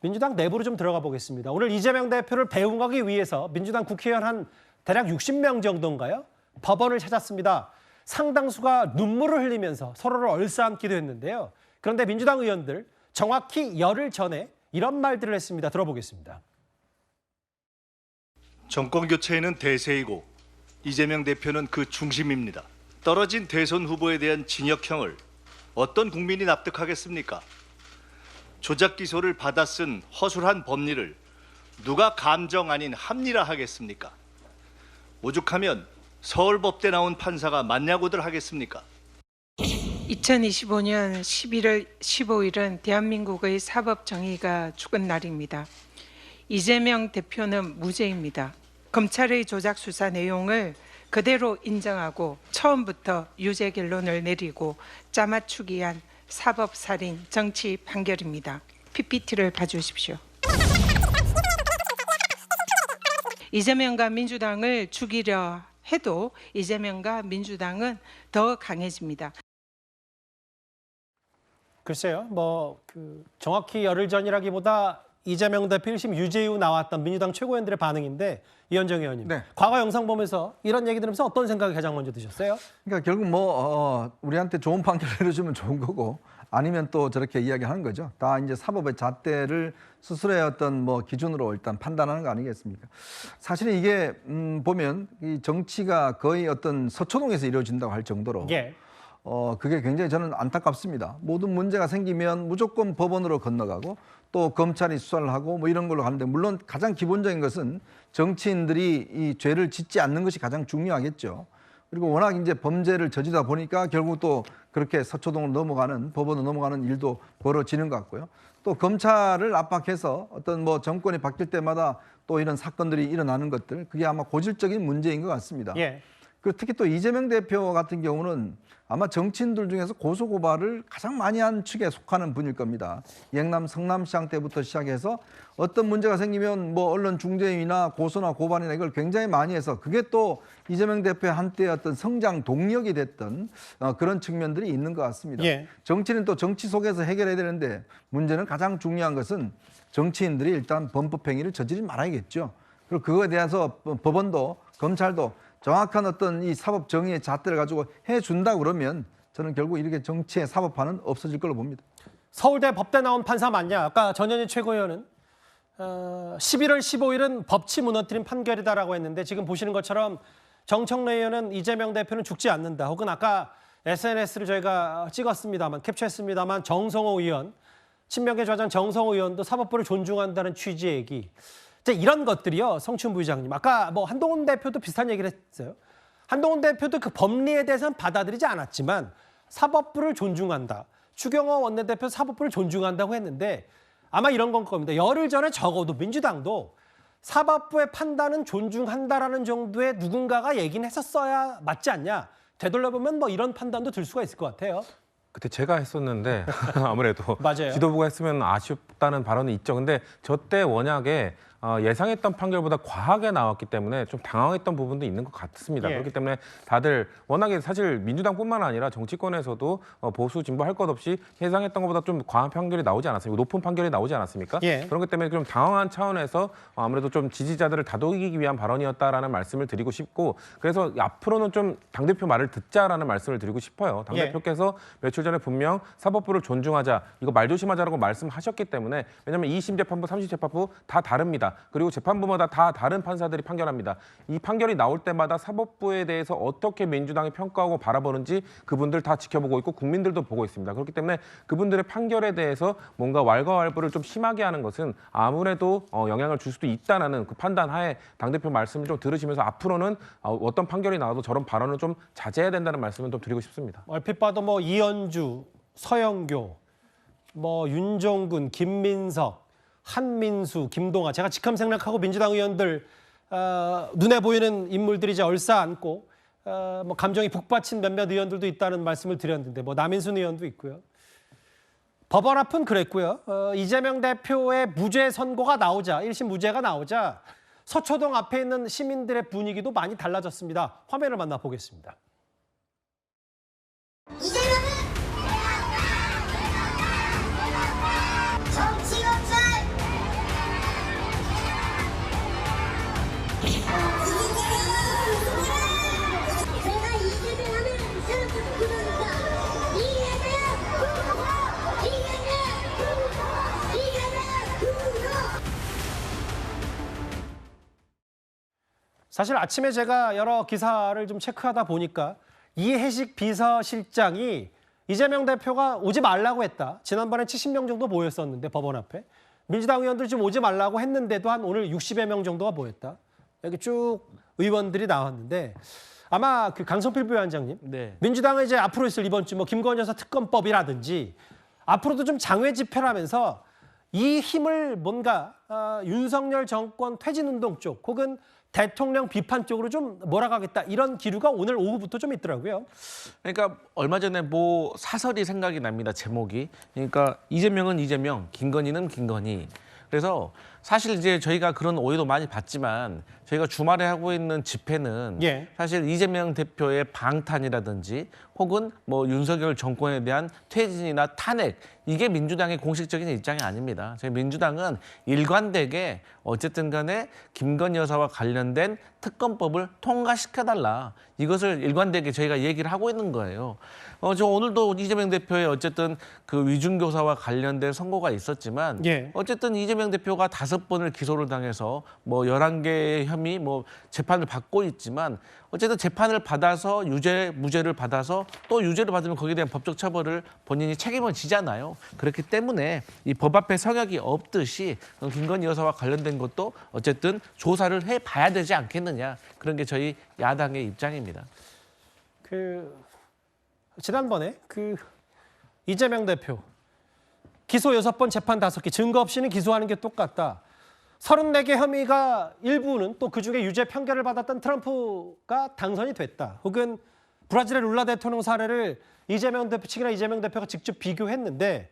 민주당 내부로 좀 들어가 보겠습니다. 오늘 이재명 대표를 배웅하기 위해서 민주당 국회의원 한 대략 60명 정도인가요? 법원을 찾았습니다. 상당수가 눈물을 흘리면서 서로를 얼싸안기도 했는데요. 그런데 민주당 의원들 정확히 열흘 전에 이런 말들을 했습니다. 들어보겠습니다. 정권 교체에는 대세이고 이재명 대표는 그 중심입니다. 떨어진 대선 후보에 대한 징역형을 어떤 국민이 납득하겠습니까? 조작 기소를 받아 쓴 허술한 법리를 누가 감정 아닌 합리화 하겠습니까? 오죽하면 서울법대 나온 판사가 맞냐고들 하겠습니까? 2025년 11월 15일은 대한민국의 사법 정의가 죽은 날입니다. 이재명 대표는 무죄입니다. 검찰의 조작 수사 내용을 그대로 인정하고 처음부터 유죄 결론을 내리고 짜맞추기 위한 사법살인 정치 판결입니다. PPT를 봐주십시오. 이재명과 민주당을 죽이려 해도 이재명과 민주당은 더 강해집니다. 글쎄요, 정확히 열흘 전이라기보다 이재명 대표 1심 유죄 이후 나왔던 민주당 최고위원들의 반응인데 이현정 의원님, 네. 과거 영상 보면서 이런 얘기 들으면서 어떤 생각이 가장 먼저 드셨어요? 그러니까 결국 우리한테 좋은 판결 내려주면 좋은 거고 아니면 또 저렇게 이야기하는 거죠. 다 이제 사법의 잣대를 스스로의 어떤 기준으로 일단 판단하는 거 아니겠습니까? 사실은 이게 보면 이 정치가 거의 어떤 서초동에서 이루어진다고 할 정도로 예. 그게 굉장히 저는 안타깝습니다. 모든 문제가 생기면 무조건 법원으로 건너가고 또 검찰이 수사를 하고 이런 걸로 가는데 물론 가장 기본적인 것은 정치인들이 이 죄를 짓지 않는 것이 가장 중요하겠죠. 그리고 워낙 이제 범죄를 저지르다 보니까 결국 또 그렇게 서초동으로 넘어가는 법원으로 넘어가는 일도 벌어지는 것 같고요. 또 검찰을 압박해서 어떤 정권이 바뀔 때마다 또 이런 사건들이 일어나는 것들 그게 아마 고질적인 문제인 것 같습니다. 예. 그리고 특히 또 이재명 대표 같은 경우는 아마 정치인들 중에서 고소고발을 가장 많이 한 축에 속하는 분일 겁니다. 영남 성남시장 때부터 시작해서 어떤 문제가 생기면 언론 중재위나 고소나 고발이나 이걸 굉장히 많이 해서 그게 또 이재명 대표의 한때 어떤 성장 동력이 됐던 그런 측면들이 있는 것 같습니다. 예. 정치는 또 정치 속에서 해결해야 되는데 문제는 가장 중요한 것은 정치인들이 일단 범법행위를 저지르지 말아야겠죠. 그리고 그거에 대해서 법원도 검찰도 정확한 어떤 이 사법 정의의 잣대를 가지고 해준다 그러면 저는 결국 이렇게 정치의 사법화는 없어질 걸로 봅니다. 서울대 법대 나온 판사 맞냐? 아까 전현희 최고위원은 11월 15일은 법치 무너뜨린 판결이다라고 했는데 지금 보시는 것처럼 정청래 의원은 이재명 대표는 죽지 않는다. 혹은 아까 SNS를 저희가 찍었습니다만 캡처했습니다만 정성호 의원, 친명계 좌장 정성호 의원도 사법부를 존중한다는 취지의 얘기. 이런 것들이요, 성춘 부의장님. 아까 한동훈 대표도 비슷한 얘기를 했어요. 한동훈 대표도 그 법리에 대해서는 받아들이지 않았지만 사법부를 존중한다. 추경호 원내대표 사법부를 존중한다고 했는데 아마 이런 건 겁니다. 열흘 전에 적어도 민주당도 사법부의 판단은 존중한다라는 정도의 누군가가 얘기는 했었어야 맞지 않냐. 되돌려보면 이런 판단도 들 수가 있을 것 같아요. 그때 제가 했었는데 아무래도 맞아요. 지도부가 했으면 아쉽다는 발언이 있죠. 근데 저 때 워낙에 예상했던 판결보다 과하게 나왔기 때문에 좀 당황했던 부분도 있는 것 같습니다. 예. 그렇기 때문에 다들 워낙에 사실 민주당뿐만 아니라 정치권에서도 보수 진보 할 것 없이 예상했던 것보다 좀 과한 판결이 나오지 않았습니까? 높은 판결이 나오지 않았습니까? 예. 그렇기 때문에 좀 당황한 차원에서 아무래도 좀 지지자들을 다독이기 위한 발언이었다라는 말씀을 드리고 싶고 그래서 앞으로는 좀 당대표 말을 듣자라는 말씀을 드리고 싶어요. 당대표께서 며칠 전에 분명 사법부를 존중하자, 이거 말조심하자라고 말씀하셨기 때문에 왜냐하면 2심 재판부, 3심 재판부 다 다릅니다. 그리고 재판부마다 다 다른 판사들이 판결합니다. 이 판결이 나올 때마다 사법부에 대해서 어떻게 민주당이 평가하고 바라보는지 그분들 다 지켜보고 있고 국민들도 보고 있습니다. 그렇기 때문에 그분들의 판결에 대해서 뭔가 왈가왈부를 좀 심하게 하는 것은 아무래도 영향을 줄 수도 있다는 그 판단 하에 당대표 말씀을 좀 들으시면서 앞으로는 어떤 판결이 나와도 저런 발언을 좀 자제해야 된다는 말씀을 좀 드리고 싶습니다. 얼핏 봐도 이현주, 서영교, 윤종근, 김민석, 한민수, 김동아, 제가 직함 생략하고 민주당 의원들 눈에 보이는 인물들이 이제 얼싸안고 감정이 북받친 몇몇 의원들도 있다는 말씀을 드렸는데 남인순 의원도 있고요. 법원 앞은 그랬고요. 이재명 대표의 무죄 선고가 나오자, 1심 무죄가 나오자 서초동 앞에 있는 시민들의 분위기도 많이 달라졌습니다. 화면을 만나보겠습니다. 이재명은 정치검찰 제가 이재명하면 새롭게 부르니까 사실 아침에 제가 여러 기사를 좀 체크하다 보니까 이해식 비서실장이 이재명 대표가 오지 말라고 했다. 지난번에 70명 정도 모였었는데 법원 앞에. 민주당 의원들 좀 오지 말라고 했는데도 한 오늘 60여 명 정도가 모였다. 여기 쭉 의원들이 나왔는데 아마 그 강성필 부위원장님, 네. 민주당은 이제 앞으로 있을 이번 주 뭐 김건희 여사 특검법이라든지 앞으로도 좀 장외 집회를 하면서 이 힘을 뭔가 윤석열 정권 퇴진운동 쪽 혹은 대통령 비판 쪽으로 좀 몰아가겠다 이런 기류가 오늘 오후부터 좀 있더라고요. 그러니까 얼마 전에 뭐 사설이 생각이 납니다. 제목이. 그러니까 이재명은 이재명, 김건희는 김건희. 그래서 사실 이제 저희가 그런 오해도 많이 받지만 저희가 주말에 하고 있는 집회는 예. 사실 이재명 대표의 방탄이라든지 혹은 뭐 윤석열 정권에 대한 퇴진이나 탄핵 이게 민주당의 공식적인 입장이 아닙니다. 저희 민주당은 일관되게 어쨌든 간에 김건희 여사와 관련된 특검법을 통과시켜달라. 이것을 일관되게 저희가 얘기를 하고 있는 거예요. 저 오늘도 이재명 대표의 어쨌든 그 위중교사와 관련된 선고가 있었지만 예. 어쨌든 이재명 대표가 5번을 기소를 당해서 뭐 11개의 혐의 뭐 재판을 받고 있지만 어쨌든 재판을 받아서 유죄, 무죄를 받아서 또 유죄를 받으면 거기에 대한 법적 처벌을 본인이 책임을 지잖아요. 그렇기 때문에 이 법 앞에 성역이 없듯이 김건희 여사와 관련된 것도 어쨌든 조사를 해봐야 되지 않겠느냐. 그런 게 저희 야당의 입장입니다. 지난번에 이재명 대표 기소 6번 재판 5개 증거 없이는 기소하는 게 똑같다. 34개 혐의가 일부는 또 그중에 유죄 판결을 받았던 트럼프가 당선이 됐다. 혹은 브라질의 룰라 대통령 사례를 이재명 대표 측이나 이재명 대표가 직접 비교했는데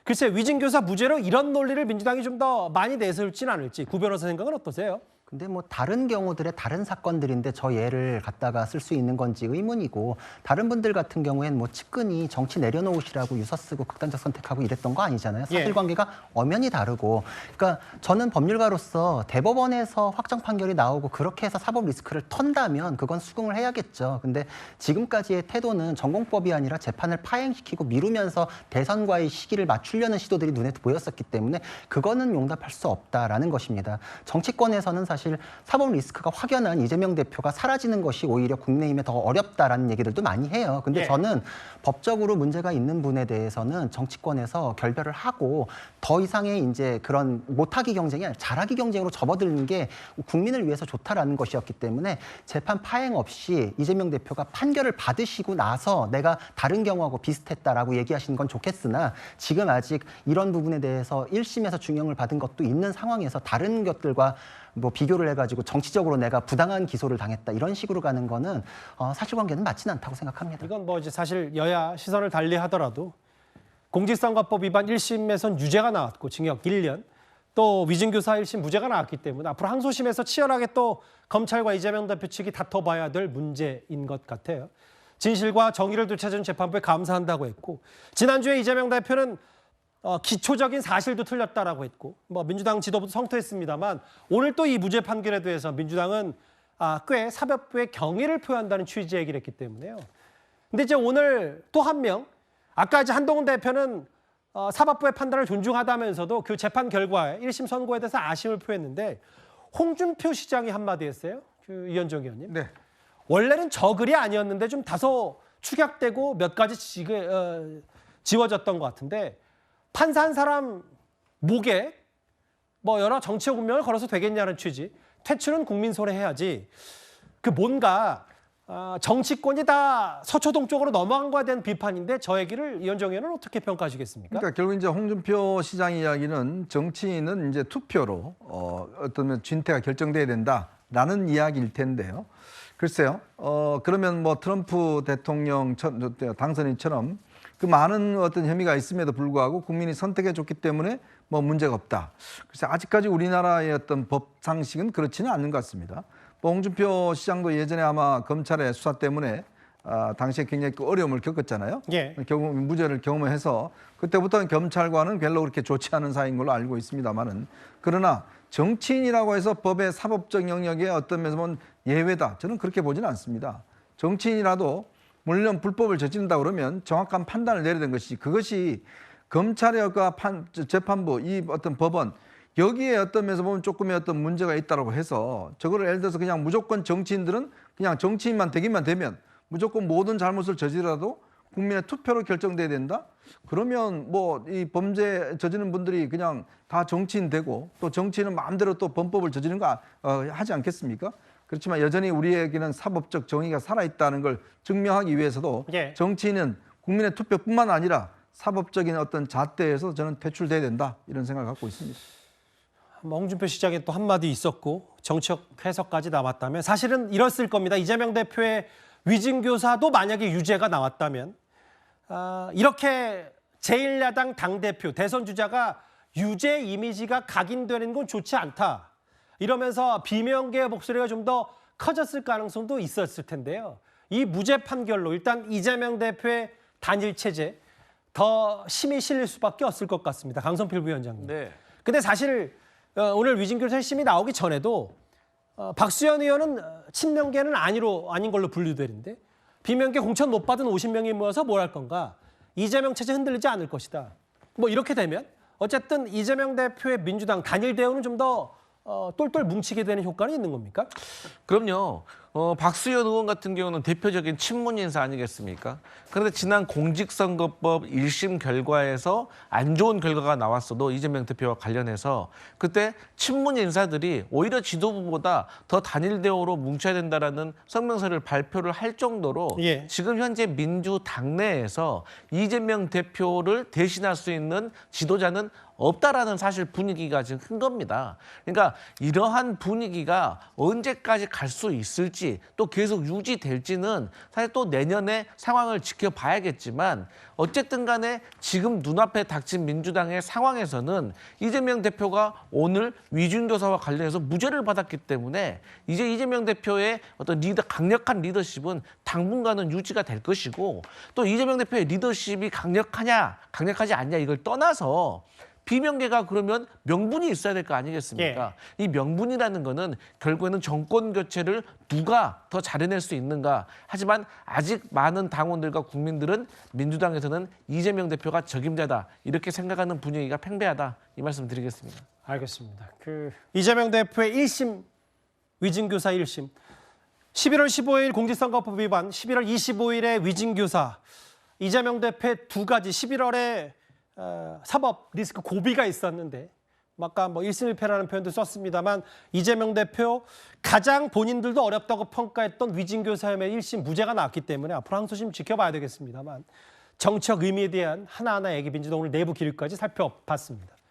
글쎄 위증교사 무죄로 이런 논리를 민주당이 좀 더 많이 내세울지는 않을지 구 변호사 생각은 어떠세요? 근데 뭐 다른 경우들의 다른 사건들인데 저 예를 갖다가 쓸 수 있는 건지 의문이고 다른 분들 같은 경우에는 뭐 측근이 정치 내려놓으시라고 유서 쓰고 극단적 선택하고 이랬던 거 아니잖아요. 사실관계가 엄연히 다르고 그러니까 저는 법률가로서 대법원에서 확정 판결이 나오고 그렇게 해서 사법 리스크를 턴다면 그건 수긍을 해야겠죠. 근데 지금까지의 태도는 전공법이 아니라 재판을 파행시키고 미루면서 대선과의 시기를 맞추려는 시도들이 눈에 보였었기 때문에 그거는 용납할 수 없다라는 것입니다. 정치권에서는 사실 사법 리스크가 확연한 이재명 대표가 사라지는 것이 오히려 국민의힘에 더 어렵다라는 얘기들도 많이 해요. 근데 저는 법적으로 문제가 있는 분에 대해서는 정치권에서 결별을 하고 더 이상의 이제 그런 못하기 경쟁이 아니라 잘하기 경쟁으로 접어드는 게 국민을 위해서 좋다라는 것이었기 때문에 재판 파행 없이 이재명 대표가 판결을 받으시고 나서 내가 다른 경우하고 비슷했다라고 얘기하시는 건 좋겠으나 지금 아직 이런 부분에 대해서 1심에서 중형을 받은 것도 있는 상황에서 다른 것들과 뭐 비교를 해가지고 정치적으로 내가 부당한 기소를 당했다 이런 식으로 가는 거는 사실관계는 맞지는 않다고 생각합니다. 이건 뭐 이제 사실 여야 시선을 달리하더라도 공직선거법 위반 1심에선 유죄가 나왔고 징역 1년 또 위증교사 1심 무죄가 나왔기 때문에 앞으로 항소심에서 치열하게 또 검찰과 이재명 대표 측이 다퉈봐야 될 문제인 것 같아요. 진실과 정의를 되찾은 재판부에 감사한다고 했고 지난주에 이재명 대표는 기초적인 사실도 틀렸다라고 했고 뭐 민주당 지도부도 성토했습니다만 오늘 또 이 무죄 판결에 대해서 민주당은 꽤 사법부의 경의를 표한다는 취지의 얘기를 했기 때문에요. 근데 이제 오늘 또 한 명 아까 이제 한동훈 대표는 사법부의 판단을 존중하다면서도 그 재판 결과에 1심 선고에 대해서 아쉬움을 표했는데 홍준표 시장이 한마디 했어요. 이현정 의원님. 네. 원래는 저 글이 아니었는데 좀 다소 축약되고 몇 가지 지워졌던 것 같은데 판사 한 사람 목에 뭐 여러 정치적 운명을 걸어서 되겠냐는 취지. 퇴출은 국민 손에 해야지. 그 뭔가 정치권이 다 서초동 쪽으로 넘어간 거에 대한 비판인데 저 얘기를 이현정 의원은 어떻게 평가하시겠습니까? 그러니까 결국 이제 홍준표 시장 이야기는 정치인은 이제 투표로 어떤 진퇴가 결정돼야 된다라는 이야기일 텐데요. 글쎄요. 그러면 뭐 트럼프 대통령 당선인처럼 그 많은 어떤 혐의가 있음에도 불구하고 국민이 선택해 줬기 때문에 뭐 문제가 없다. 그래서 아직까지 우리나라의 어떤 법 상식은 그렇지는 않는 것 같습니다. 뭐 홍준표 시장도 예전에 아마 검찰의 수사 때문에 당시에 굉장히 그 어려움을 겪었잖아요. 예. 무죄를 경험해서 그때부터는 경찰과는 별로 그렇게 좋지 않은 사이인 걸로 알고 있습니다만은 그러나 정치인이라고 해서 법의 사법적 영역에 어떤 면에서 보면 예외다. 저는 그렇게 보지는 않습니다. 정치인이라도 물론 불법을 저지른다 그러면 정확한 판단을 내려야 되는 것이지 그것이 검찰과 재판부 이 어떤 법원 여기에 어떤 면에서 보면 조금의 어떤 문제가 있다고 해서 저거를 예를 들어서 그냥 무조건 정치인들은 그냥 정치인만 되기만 되면 무조건 모든 잘못을 저지르라도 국민의 투표로 결정돼야 된다? 그러면 뭐 이 범죄 저지르는 분들이 그냥 다 정치인 되고 또 정치인은 마음대로 또 범법을 저지르는 거 하지 않겠습니까? 그렇지만 여전히 우리에게는 사법적 정의가 살아있다는 걸 증명하기 위해서도 예. 정치인은 국민의 투표뿐만 아니라 사법적인 어떤 잣대에서 저는 퇴출돼야 된다 이런 생각을 갖고 있습니다. 홍준표 시장에 또 한마디 있었고 정치적 해석까지 남았다면 사실은 이랬을 겁니다. 이재명 대표의 위증교사도 만약에 유죄가 나왔다면 이렇게 제1야당 당대표 대선 주자가 유죄 이미지가 각인되는 건 좋지 않다. 이러면서 비명계의 목소리가 좀 더 커졌을 가능성도 있었을 텐데요. 이 무죄 판결로 일단 이재명 대표의 단일 체제 더 힘이 실릴 수밖에 없을 것 같습니다. 강성필 부위원장님. 네. 근데 사실 오늘 위증교사 1심이 나오기 전에도 박수현 의원은 친명계는 아닌 걸로 분류되는데 비명계 공천 못 받은 50명이 모여서 뭘 할 건가? 이재명 체제 흔들리지 않을 것이다. 뭐 이렇게 되면 어쨌든 이재명 대표의 민주당 단일 대우는 좀 더 똘똘 뭉치게 되는 효과는 있는 겁니까? 그럼요. 박수현 의원 같은 경우는 대표적인 친문 인사 아니겠습니까? 그런데 지난 공직선거법 1심 결과에서 안 좋은 결과가 나왔어도 이재명 대표와 관련해서 그때 친문 인사들이 오히려 지도부보다 더 단일 대우로 뭉쳐야 된다라는 성명서를 발표를 할 정도로 예. 지금 현재 민주당 내에서 이재명 대표를 대신할 수 있는 지도자는 없다라는 사실 분위기가 지금 큰 겁니다. 그러니까 이러한 분위기가 언제까지 갈 수 있을지 또 계속 유지될지는 사실 또 내년에 상황을 지켜봐야겠지만 어쨌든 간에 지금 눈앞에 닥친 민주당의 상황에서는 이재명 대표가 오늘 위증교사와 관련해서 무죄를 받았기 때문에 이제 이재명 대표의 어떤 강력한 리더십은 당분간은 유지가 될 것이고 또 이재명 대표의 리더십이 강력하지 않냐 이걸 떠나서 비명계가 그러면 명분이 있어야 될 거 아니겠습니까? 이 명분이라는 거는 결국에는 정권 교체를 누가 더 잘해낼 수 있는가. 하지만 아직 많은 당원들과 국민들은 민주당에서는 이재명 대표가 적임자다. 이렇게 생각하는 분위기가 팽배하다. 이 말씀 드리겠습니다. 알겠습니다. 이재명 대표의 1심 위증교사 1심 11월 15일 공직선거법 위반 11월 25일에 위증교사 이재명 대표의 두 가지 11월에 사법 리스크 고비가 있었는데 아까 뭐 1승 1패라는 표현도 썼습니다만 이재명 대표 가장 본인들도 어렵다고 평가했던 위증교사 혐의 1심 무죄가 나왔기 때문에 앞으로 항소심 지켜봐야 되겠습니다만 정치적 의미에 대한 하나하나 얘기 민주당 오늘 내부 기류까지 살펴봤습니다.